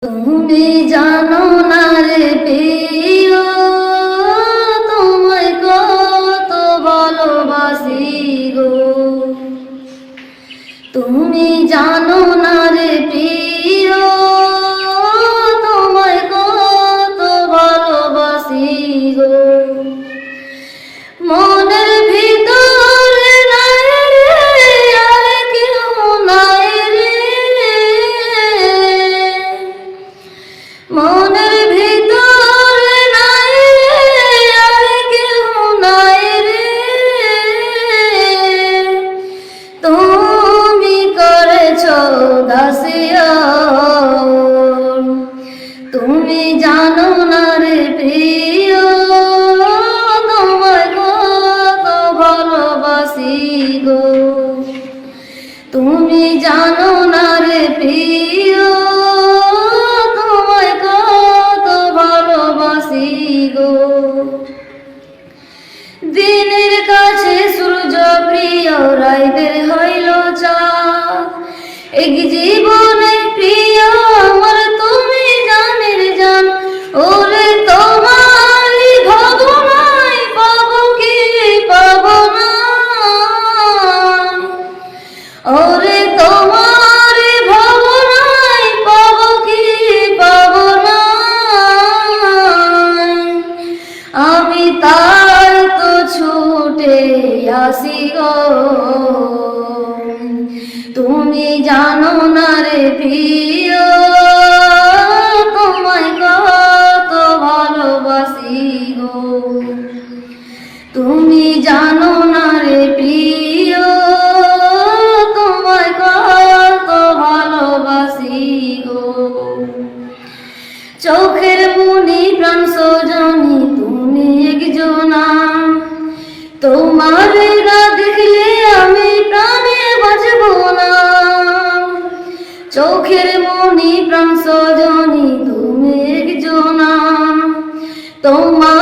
তুমি জানো না রে প্রিয়, তোমায় কত ভালোবাসি গো। তুমি জানো না রে প্রিয়, তোমায় কত ভালোবাসি গো। মনের ভিতরে নাই রে আর কেউ নাই রে, মনের ভিতরে নাই রে আর কেউ নাই রে। তুমি করেছ দাসিয়া, তুমি জানো না রে প্রিয়, তোমায় কত ভালোবাসি গো। তুমি জানো না রে প্রিয়, তোমায় কত ভালোবাসি গো। দিনের কাছে সূর্য প্রিয়, রাইতের হইল চাঁদ। এক জীবনে প্রিয় আমার তুমি জানের জান। ওরে তোমারই ভাবনায় পাবো কি পাবো না, ওরে তোমারই ভাবনায় পাবো কি পাবো না। আমি তার তো ছুটে আসি গো। তুমি জানো না রে প্রিয়, তোমায় কত ভালোবাসি গো। তুমি জানো না রে প্রিয়, তোমায় কত ভালোবাসি গো। চোখের মনি প্রাণ সজনী তুমি একজনা, তোমার না দেখলে আমি প্রাণে বাঁচব না। চোখের মনি প্রাণ সজনী তুমি একজনা, তোমার